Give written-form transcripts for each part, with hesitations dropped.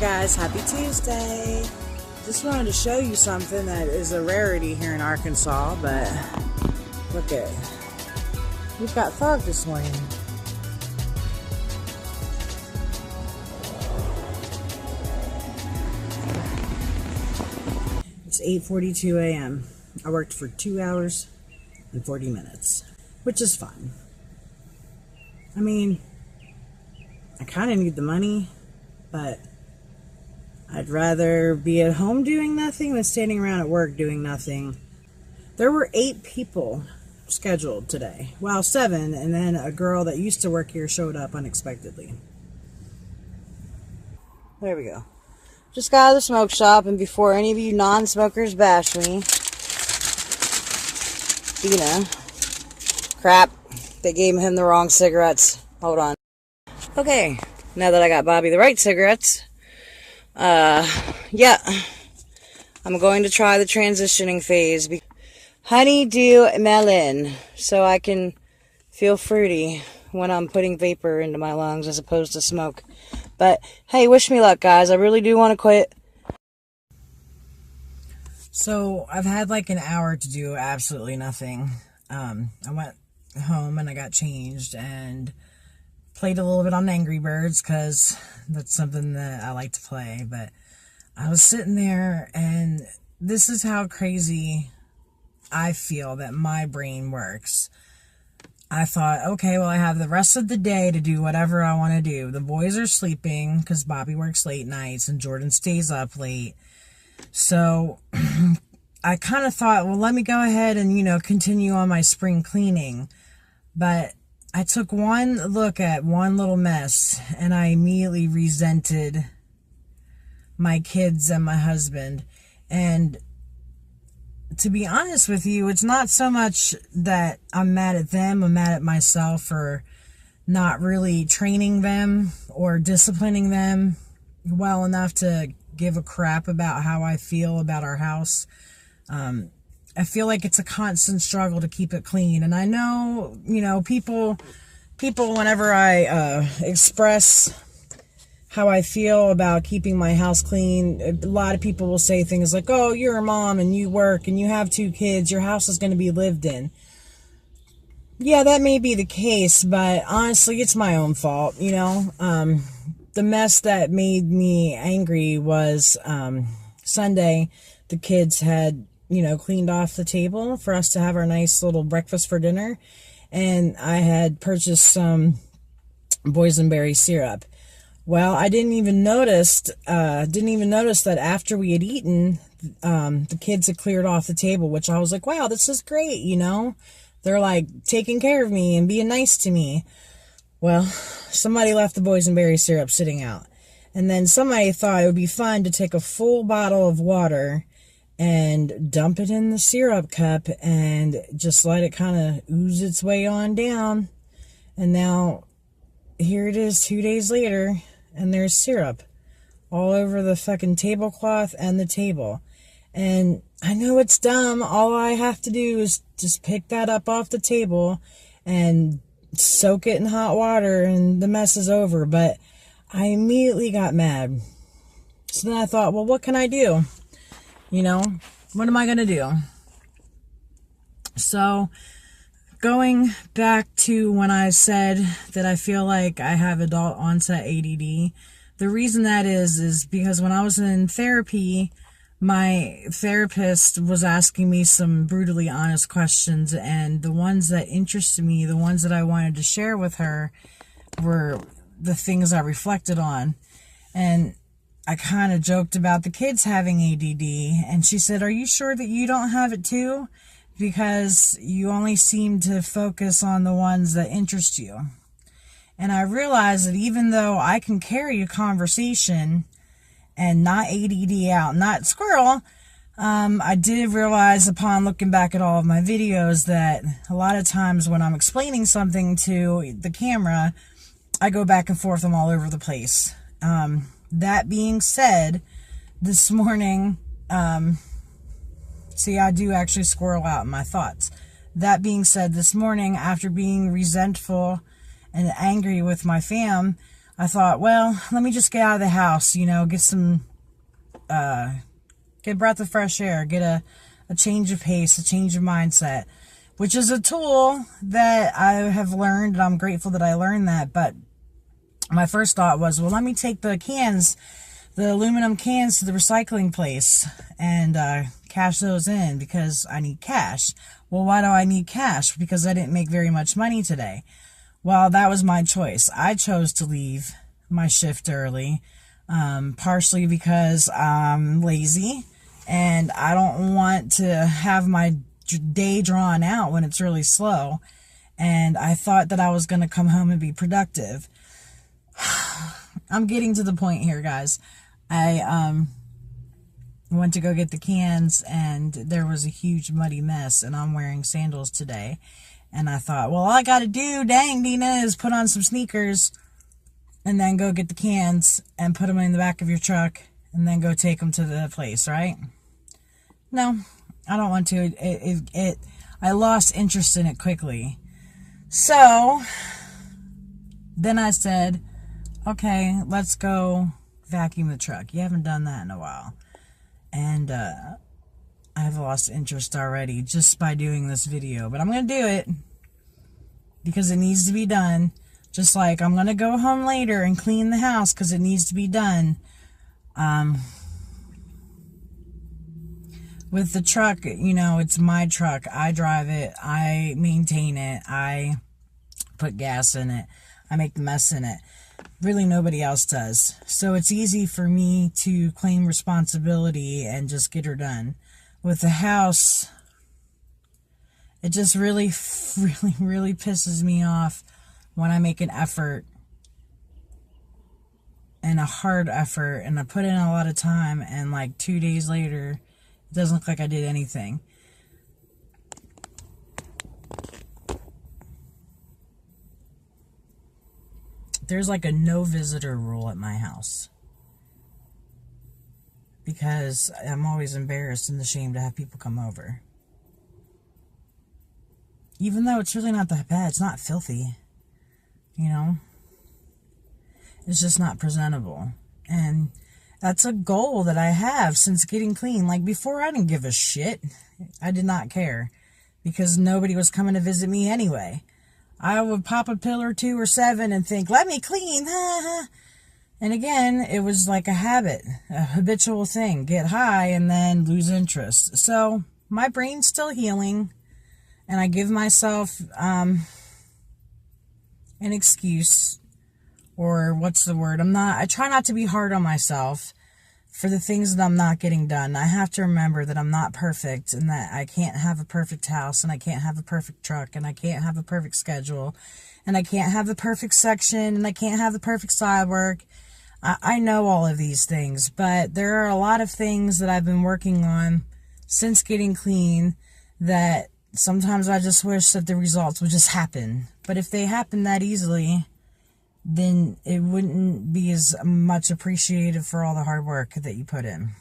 guys, happy Tuesday. Just wanted to show you something that is a rarity here in Arkansas, but look at, we've got fog this morning. It's 8:42 a.m. I worked for 2 hours and 40 minutes, which is fun. I mean, I kind of need the money, but I'd rather be at home doing nothing than standing around at work doing nothing. There were 8 people scheduled today. Well, 7, and then a girl that used to work here showed up unexpectedly. There we go. Just got out of the smoke shop, and before any of you non-smokers bash me, Dina, crap, they gave him the wrong cigarettes. Hold on. Okay, now that I got Bobby the right cigarettes, yeah, I'm going to try the transitioning phase. Honeydew melon, so I can feel fruity when I'm putting vapor into my lungs as opposed to smoke. But hey, wish me luck, guys. I really do want to quit. So I've had like an hour to do absolutely nothing. I went home and I got changed and played a little bit on Angry Birds because that's something that I like to play. But I was sitting there, and this is how crazy I feel that my brain works. I thought, okay, well, I have the rest of the day to do whatever I want to do. The boys are sleeping because Bobby works late nights and Jordan stays up late. So I kind of thought, well, let me go ahead and, continue on my spring cleaning. But I took one look at one little mess, and I immediately resented my kids and my husband. And to be honest with you, it's not so much that I'm mad at them. I'm mad at myself for not really training them or disciplining them well enough to give a crap about how I feel about our house. I feel like it's a constant struggle to keep it clean. And I know, people whenever I express how I feel about keeping my house clean, a lot of people will say things like, oh, you're a mom and you work and you have 2 kids, your house is going to be lived in. Yeah, that may be the case, but honestly, it's my own fault, The mess that made me angry was Sunday, the kids had, cleaned off the table for us to have our nice little breakfast for dinner, and I had purchased some boysenberry syrup. Well, I didn't even notice that after we had eaten, the kids had cleared off the table, which I was like, wow, this is great, They're like taking care of me and being nice to me. Well, somebody left the boysenberry syrup sitting out. And then somebody thought it would be fun to take a full bottle of water and dump it in the syrup cup and just let it kind of ooze its way on down. And now here it is 2 days later, and there's syrup all over the fucking tablecloth and the table. And I know it's dumb. All I have to do is just pick that up off the table and soak it in hot water, and the mess is over. But I immediately got mad. So then I thought, well, what can I do? What am I going to do? So going back to when I said that I feel like I have adult onset ADD, the reason that is because when I was in therapy, my therapist was asking me some brutally honest questions, and the ones that interested me, the ones that I wanted to share with her, were the things I reflected on. And I kind of joked about the kids having ADD, and she said, are you sure that you don't have it too? Because you only seem to focus on the ones that interest you. And I realized that even though I can carry a conversation and not ADD out, not squirrel, I did realize upon looking back at all of my videos that a lot of times when I'm explaining something to the camera, I go back and forth, I'm all over the place. That being said, this morning, see, I do actually squirrel out in my thoughts. That being said, this morning, after being resentful and angry with my fam, I thought, well, let me just get out of the house, you know, get some, get a breath of fresh air, get a change of pace, a change of mindset, which is a tool that I have learned, and I'm grateful that I learned that. But my first thought was, well, let me take the cans, the aluminum cans, to the recycling place and cash those in because I need cash. Well, why do I need cash? Because I didn't make very much money today. Well, that was my choice. I chose to leave my shift early, partially because I'm lazy and I don't want to have my day drawn out when it's really slow. And I thought that I was going to come home and be productive. I'm getting to the point here, guys. I went to go get the cans and there was a huge muddy mess, and I'm wearing sandals today. And I thought, well, all I got to do, dang, Dina, is put on some sneakers and then go get the cans and put them in the back of your truck and then go take them to the place, right? No, I don't want to. I lost interest in it quickly. So then I said, okay, let's go vacuum the truck. You haven't done that in a while. And I've lost interest already just by doing this video. But I'm going to do it because it needs to be done. Just like I'm going to go home later and clean the house because it needs to be done. With the truck, you know, it's my truck. I drive it. I maintain it. I put gas in it. I make the mess in it. Really, nobody else does. So it's easy for me to claim responsibility and just get her done. With the house, it just really pisses me off when I make an effort and a hard effort and I put in a lot of time and like 2 days later, it doesn't look like I did anything. There's like a no visitor rule at my house because I'm always embarrassed and ashamed to have people come over. Even though it's really not that bad, it's not filthy, you know? It's just not presentable. And that's a goal that I have since getting clean. Like before, I didn't give a shit. I did not care because nobody was coming to visit me anyway. I would pop a pill or 2 or 7 and think, let me clean. And again, it was like a habit, a habitual thing. Get high and then lose interest. So my brain's still healing. And I give myself an excuse. Or what's the word? I try not to be hard on myself for the things that I'm not getting done. I have to remember that I'm not perfect and that I can't have a perfect house and I can't have a perfect truck and I can't have a perfect schedule and I can't have the perfect section and I can't have the perfect side work. I know all of these things, but there are a lot of things that I've been working on since getting clean that sometimes I just wish that the results would just happen. But if they happen that easily, then it wouldn't be as much appreciated for all the hard work that you put in.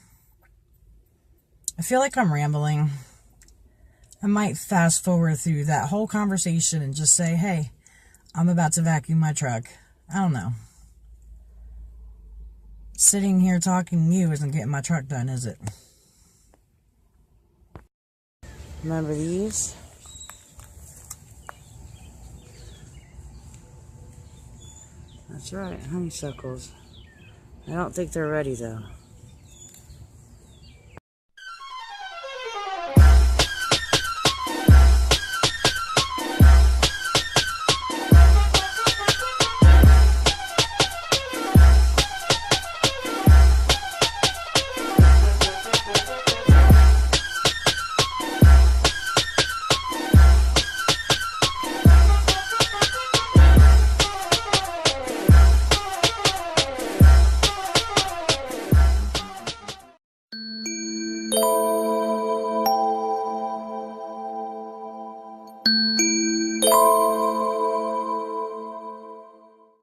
I feel like I'm rambling. I might fast forward through that whole conversation and just say, hey, I'm about to vacuum my truck. I don't know. Sitting here talking to you isn't getting my truck done, is it? Remember these? That's right, honeysuckles. I don't think they're ready though.